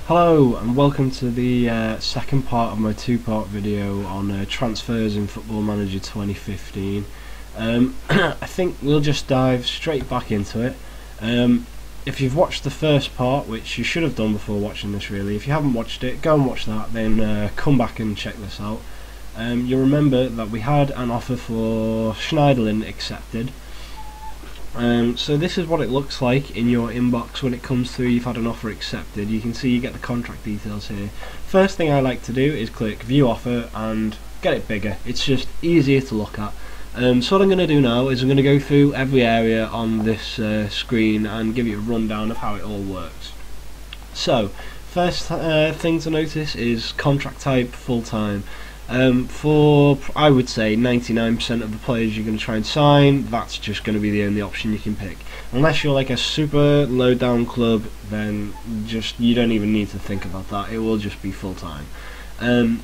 Hello and welcome to the second part of my two-part video on transfers in Football Manager 2015. I think we'll just dive straight back into it. If you've watched the first part, which you should have done before watching this really, if you haven't watched it, go and watch that, then come back and check this out. You'll remember that we had an offer for Schneiderlin accepted. So this is what it looks like in your inbox when it comes through. You've had an offer accepted. You can see you get the contract details here. First thing I like to do is click view offer and get it bigger. It's just easier to look at. So what I'm going to do now is I'm going to go through every area on this screen and give you a rundown of how it all works. So first thing to notice is contract type full-time. For I would say 99% of the players you're going to try and sign, that's just going to be the only option you can pick. Unless you're like a super low down club, then you don't even need to think about that. It will just be full time.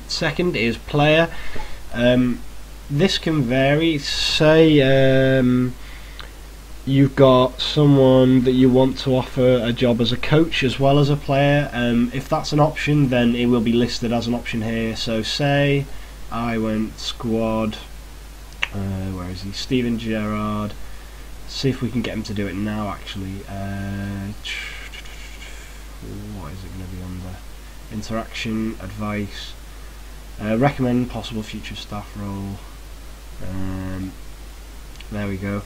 Second is player. This can vary. Say you've got someone that you want to offer a job as a coach as well as a player. If that's an option, then it will be listed as an option here. So say I went squad, where is he? Steven Gerrard. See if we can get him to do it now actually. What is it going to be under? Interaction, advice, recommend possible future staff role. There we go.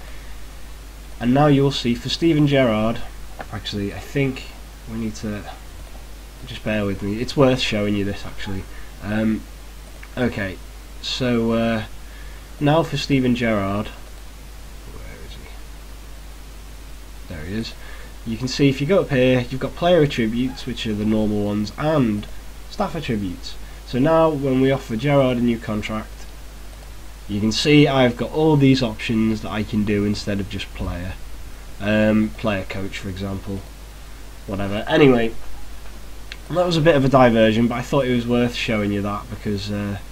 And now you'll see for Steven Gerrard, actually I think we need to, just bear with me, it's worth showing you this actually. Okay, so now for Steven Gerrard, where is he? There he is. You can see if you go up here, you've got player attributes, which are the normal ones, and staff attributes. So now when we offer Gerrard a new contract, you can see I've got all these options that I can do instead of just player. Player coach, for example. Whatever. Anyway, that was a bit of a diversion, but I thought it was worth showing you that because there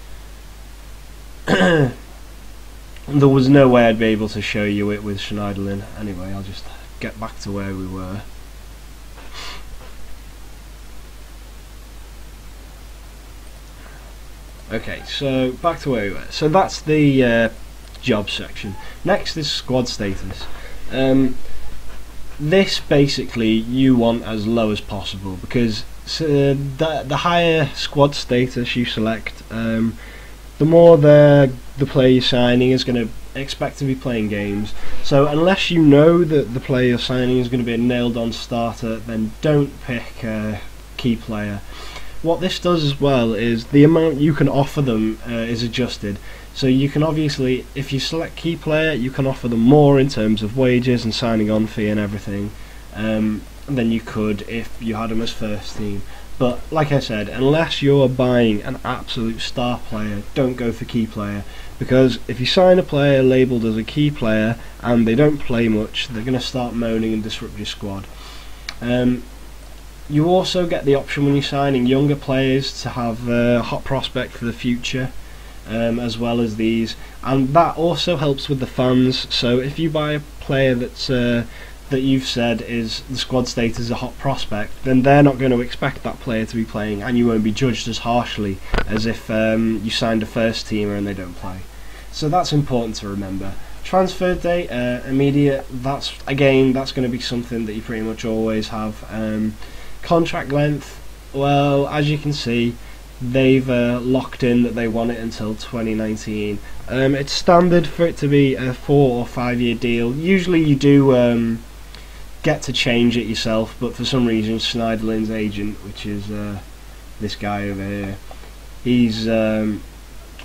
was no way I'd be able to show you it with Schneiderlin. Anyway, I'll just get back to where we were. Okay, so back to where we were. So that's the job section. Next is squad status. This basically you want as low as possible because the higher squad status you select, the more the player you're signing is going to expect to be playing games. So unless you know that the player you're signing is going to be a nailed-on starter, then don't pick a key player. What this does as well is the amount you can offer them is adjusted. So you can obviously, if you select key player, you can offer them more in terms of wages and signing on fee and everything than you could if you had them as first team. But like I said, unless you're buying an absolute star player, don't go for key player, because if you sign a player labelled as a key player and they don't play much, they're going to start moaning and disrupt your squad. You also get the option when you're signing younger players to have a hot prospect for the future, as well as these, and that also helps with the fans. So if you buy a player that's that you've said is the squad status is a hot prospect, then they're not going to expect that player to be playing, and you won't be judged as harshly as if you signed a first teamer and they don't play. So that's important to remember. Transfer date, immediate. That's going to be something that you pretty much always have. Contract length, well, as you can see, they've locked in that they want it until 2019. It's standard for it to be a 4 or 5 year deal. Usually you do get to change it yourself, but for some reason Schneiderlin's agent, which is this guy over here, he's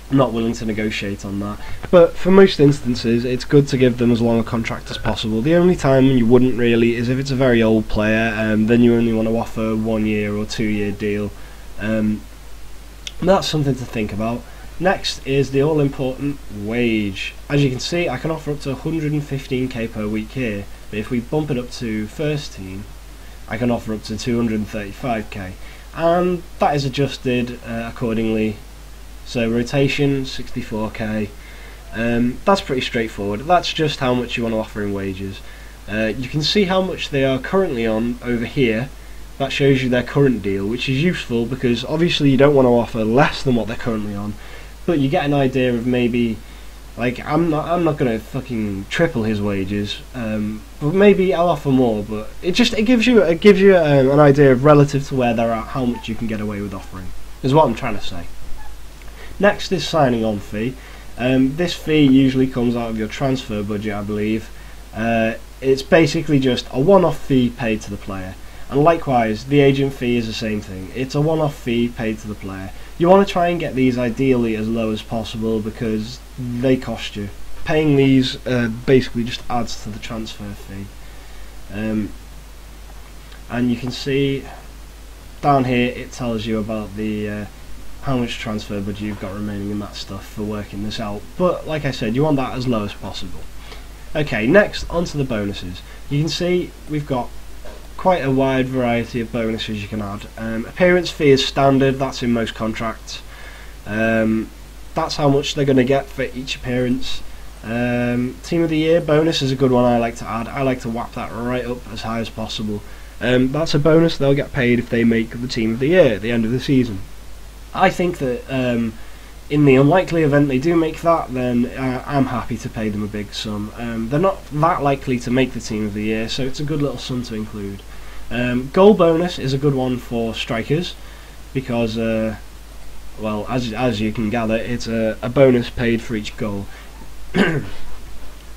not willing to negotiate on that. But for most instances it's good to give them as long a contract as possible. The only time you wouldn't really is if it's a very old player, then you only want to offer 1 year or 2 year deal. That's something to think about. Next is the all-important wage. As you can see, I can offer up to 115k per week here, but if we bump it up to first team, I can offer up to 235k, and that is adjusted accordingly. So rotation 64k. That's pretty straightforward. That's just how much you want to offer in wages. You can see how much they are currently on over here, that shows you their current deal, which is useful because obviously you don't want to offer less than what they're currently on, but you get an idea of maybe, like, I'm not gonna fucking triple his wages, but maybe I'll offer more. But it gives you an idea of relative to where they're at, how much you can get away with offering, is what I'm trying to say. Next is signing on fee. This fee usually comes out of your transfer budget, I believe. It's basically just a one-off fee paid to the player. And likewise, the agent fee is the same thing. It's a one-off fee paid to the player. You want to try and get these ideally as low as possible because they cost you. Paying these basically just adds to the transfer fee. And you can see down here it tells you about the how much transfer budget you've got remaining and that stuff for working this out. But like I said, you want that as low as possible. Okay, next onto the bonuses. You can see we've got quite a wide variety of bonuses you can add. Appearance fee is standard, that's in most contracts. That's how much they're going to get for each appearance. Team of the year bonus is a good one I like to add. I like to whap that right up as high as possible. That's a bonus they'll get paid if they make the team of the year at the end of the season. I think that in the unlikely event they do make that, then I'm happy to pay them a big sum. They're not that likely to make the team of the year, so it's a good little sum to include. Goal bonus is a good one for strikers because, well, as you can gather, it's a bonus paid for each goal.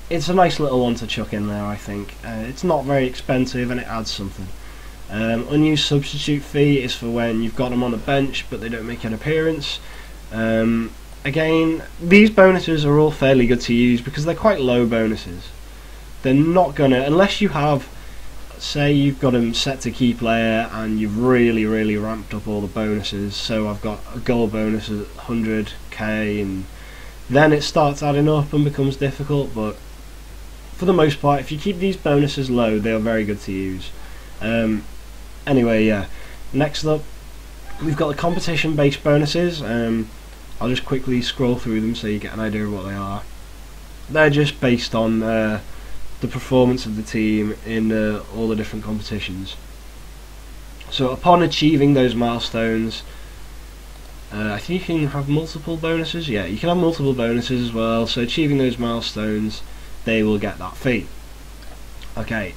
It's a nice little one to chuck in there, I think. It's not very expensive and it adds something. Unused substitute fee is for when you've got them on the bench but they don't make an appearance. Again, these bonuses are all fairly good to use because they're quite low bonuses. They're not gonna, unless you have, say you've got them set to key player and you've really ramped up all the bonuses, so I've got a goal bonus at 100k, and then it starts adding up and becomes difficult. But for the most part, if you keep these bonuses low, they are very good to use. Anyway, yeah, next up we've got the competition based bonuses. I'll just quickly scroll through them so you get an idea of what they are. They're just based on the performance of the team in all the different competitions. So upon achieving those milestones, I think you can have multiple bonuses. Yeah, you can have multiple bonuses as well. So achieving those milestones, they will get that fee. Okay,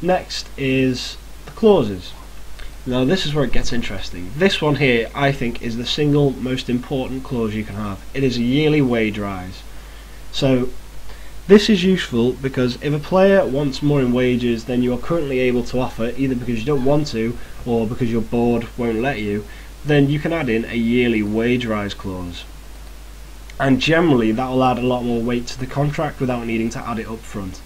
next is the clauses. Now this is where it gets interesting. This one here I think is the single most important clause you can have. It is a yearly wage rise. So this is useful because if a player wants more in wages than you are currently able to offer, either because you don't want to or because your board won't let you, then you can add in a yearly wage rise clause. And generally that will add a lot more weight to the contract without needing to add it up front.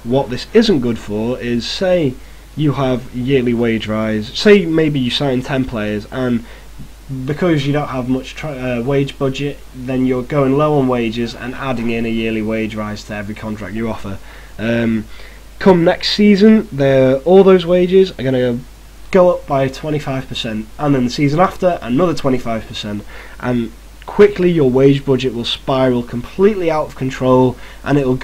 What this isn't good for is, say you have yearly wage rise, say maybe you sign 10 players and because you don't have much wage budget, then you're going low on wages and adding in a yearly wage rise to every contract you offer. Come next season, all those wages are going to go up by 25%, and then the season after another 25%, and quickly your wage budget will spiral completely out of control, and it will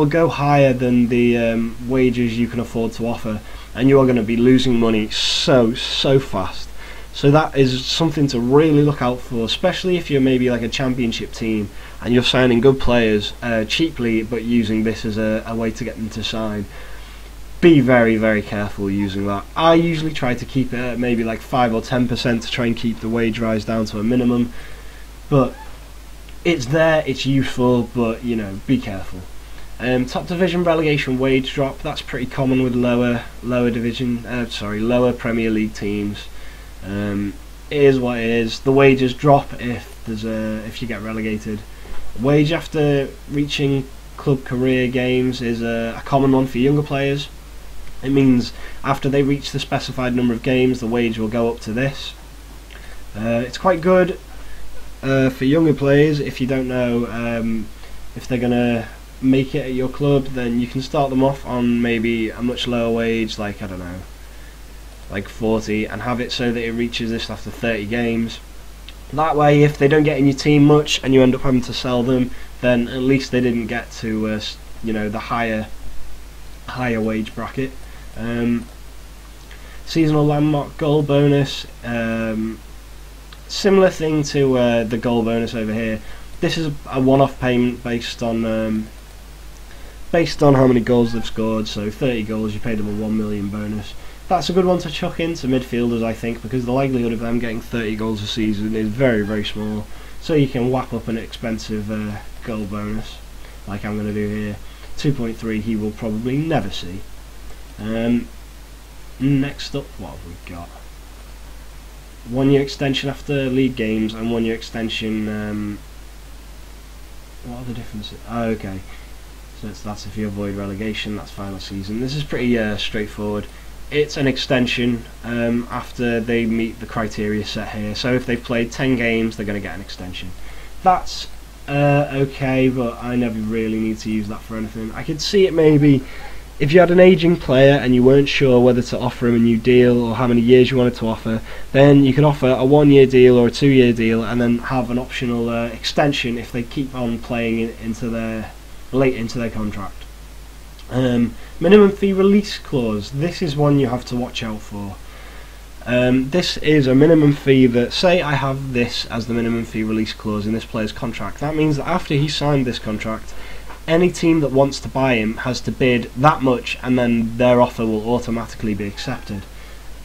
go higher than the wages you can afford to offer, and you are going to be losing money so fast. So that is something to really look out for, especially if you're maybe like a championship team and you're signing good players cheaply but using this as a way to get them to sign. Be very careful using that. I usually try to keep it at maybe like 5 or 10% to try and keep the wage rise down to a minimum, but it's there, it's useful, but you know, be careful. Top division relegation wage drop, that's pretty common with lower Premier League teams. It is what it is. The wages drop if you get relegated. Wage after reaching club career games is a common one for younger players. It means after they reach the specified number of games, the wage will go up to this. It's quite good for younger players. If you don't know if they're gonna make it at your club, then you can start them off on maybe a much lower wage, like I don't know, like 40, and have it so that it reaches this after 30 games. That way, if they don't get in your team much and you end up having to sell them, then at least they didn't get to you know, the higher wage bracket. Seasonal landmark goal bonus. Similar thing to the goal bonus over here. This is a one-off payment based on how many goals they've scored. So 30 goals, you pay them a 1 million bonus. That's a good one to chuck into midfielders, I think, because the likelihood of them getting 30 goals a season is very, very small. So you can whap up an expensive goal bonus, like I'm going to do here. 2.3 he will probably never see. Next up, what have we got? 1 year extension after league games and 1 year extension. What are the differences? Oh, okay, so that's if you avoid relegation, that's final season. This is pretty straightforward. It's an extension after they meet the criteria set here. So if they've played 10 games, they're going to get an extension. That's okay, but I never really need to use that for anything. I could see it maybe if you had an aging player and you weren't sure whether to offer him a new deal or how many years you wanted to offer, then you could offer a 1 year deal or a 2 year deal and then have an optional extension if they keep on playing late into their contract. Minimum fee release clause. This is one you have to watch out for. This is a minimum fee that, say I have this as the minimum fee release clause in this player's contract. That means that after he signed this contract, any team that wants to buy him has to bid that much and then their offer will automatically be accepted.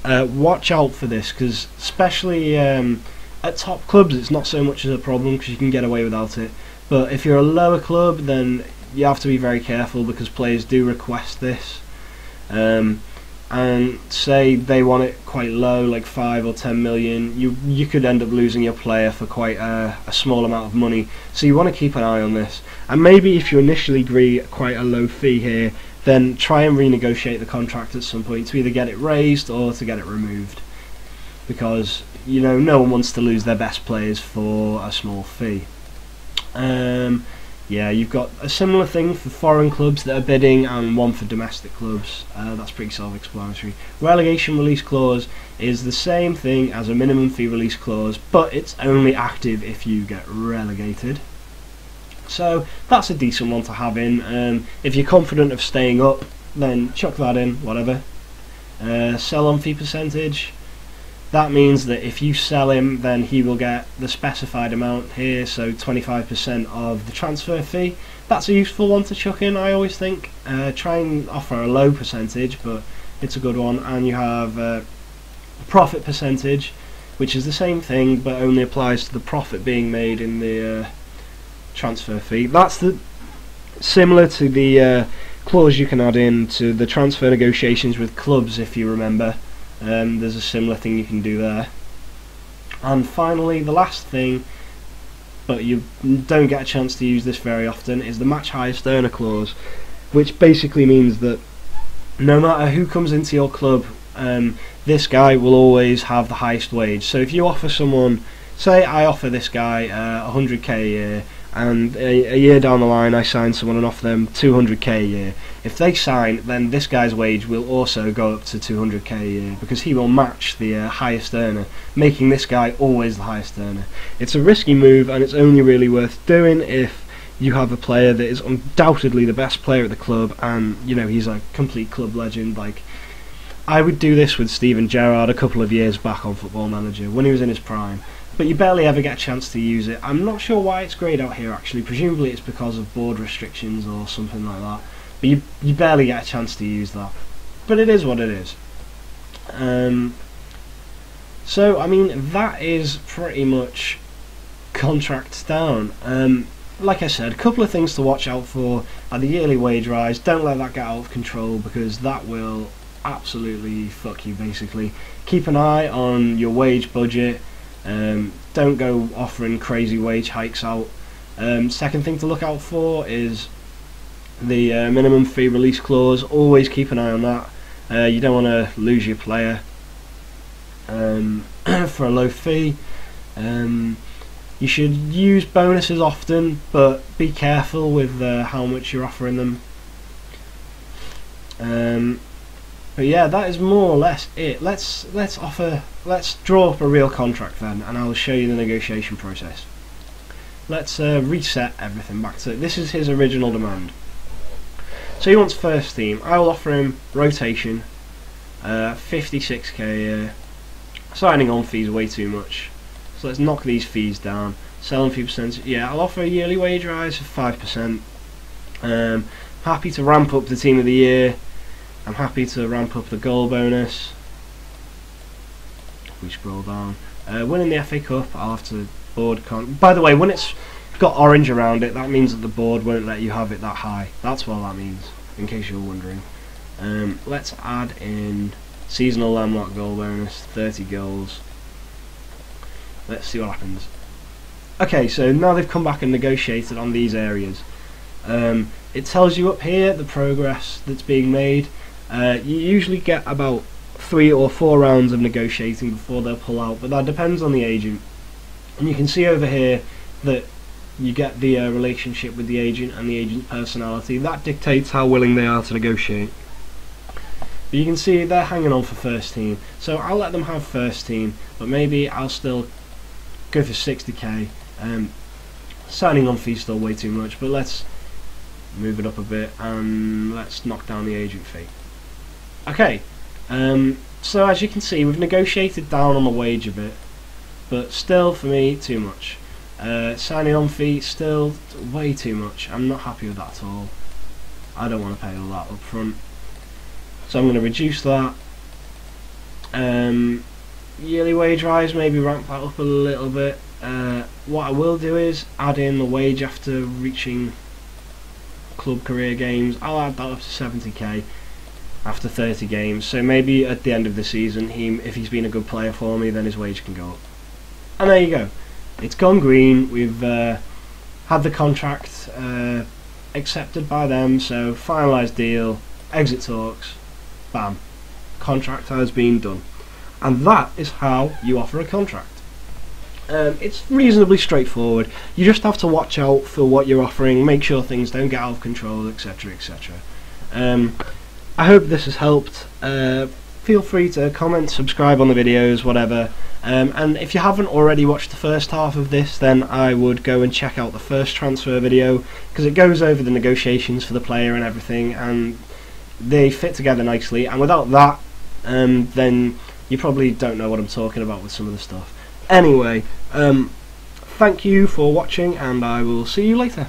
Watch out for this, because especially at top clubs it's not so much as a problem because you can get away without it, but if you're a lower club then you have to be very careful because players do request this. And say they want it quite low, like 5 or 10 million, you could end up losing your player for quite a small amount of money. So you want to keep an eye on this. And maybe if you initially agree quite a low fee here, then try and renegotiate the contract at some point to either get it raised or to get it removed. Because, you know, no one wants to lose their best players for a small fee. Yeah, you've got a similar thing for foreign clubs that are bidding and one for domestic clubs. That's pretty self-explanatory. Relegation release clause is the same thing as a minimum fee release clause, but it's only active if you get relegated. So that's a decent one to have in. If you're confident of staying up, then chuck that in, whatever. Sell on fee percentage. That means that if you sell him, then he will get the specified amount here, so 25% of the transfer fee. That's a useful one to chuck in, I always think. Try and offer a low percentage, but it's a good one. And you have profit percentage, which is the same thing, but only applies to the profit being made in the transfer fee. That's similar to the clause you can add in to the transfer negotiations with clubs, if you remember. There's a similar thing you can do there. And finally, the last thing, but you don't get a chance to use this very often, is the match highest earner clause, which basically means that no matter who comes into your club, this guy will always have the highest wage. So if you offer someone, say I offer this guy 100k a year, and a year down the line I sign someone and offer them 200k a year. If they sign, then this guy's wage will also go up to 200k a year because he will match the highest earner, making this guy always the highest earner. It's a risky move and it's only really worth doing if you have a player that is undoubtedly the best player at the club and, you know, he's a complete club legend. Like, I would do this with Steven Gerrard a couple of years back on Football Manager when he was in his prime. But you barely ever get a chance to use it. I'm not sure why it's greyed out here actually. Presumably it's because of board restrictions or something like that. But you barely get a chance to use that. But it is what it is. So, I mean, that is pretty much contracts down. Like I said, a couple of things to watch out for are the yearly wage rise. Don't let that get out of control because that will absolutely fuck you, basically. Keep an eye on your wage budget. Don't go offering crazy wage hikes out. Second thing to look out for is the minimum fee release clause. Always keep an eye on that. You don't want to lose your player for a low fee. You should use bonuses often, but be careful with how much you're offering them. But yeah, that is more or less it. Let's draw up a real contract then, and I'll show you the negotiation process. Let's reset everything back to this is his original demand. So he wants first team. I will offer him rotation. 56k. Signing on fees way too much, so let's knock these fees down. Selling fee percentage, yeah, I'll offer a yearly wage rise of 5%. Happy to ramp up the team of the year. I'm happy to ramp up the goal bonus. If we scroll down, winning the FA Cup, I'll have to board by the way, when it's got orange around it, that means that the board won't let you have it that high. That's what that means, in case you're wondering. Let's add in seasonal landmark goal bonus, 30 goals. Let's see what happens. Okay, so now they've come back and negotiated on these areas. It tells you up here the progress that's being made. You usually get about 3 or 4 rounds of negotiating before they'll pull out, but that depends on the agent. And you can see over here that you get the relationship with the agent and the agent's personality. That dictates how willing they are to negotiate. But you can see they're hanging on for first team, so I'll let them have first team, but maybe I'll still go for 60k. Signing on fees still way too much, but let's move it up a bit and let's knock down the agent fee. Okay, so as you can see, we've negotiated down on the wage a bit, but still for me too much. Signing on fee still way too much. I'm not happy with that at all. I don't want to pay all that up front, so I'm going to reduce that. Yearly wage rise, maybe ramp that up a little bit. What I will do is add in the wage after reaching club career games. I'll add that up to 70k after 30 games, so maybe at the end of the season, if he's been a good player for me, then his wage can go up. And there you go, it's gone green. We've had the contract accepted by them, so finalised deal, exit talks, bam, contract has been done. And that is how you offer a contract. It's reasonably straightforward. You just have to watch out for what you're offering, make sure things don't get out of control, etc, etc. I hope this has helped. Feel free to comment, subscribe on the videos, whatever. And if you haven't already watched the first half of this, then I would go and check out the first transfer video, because it goes over the negotiations for the player and everything, and they fit together nicely. And without that, then you probably don't know what I'm talking about with some of the stuff. Anyway, thank you for watching, and I will see you later.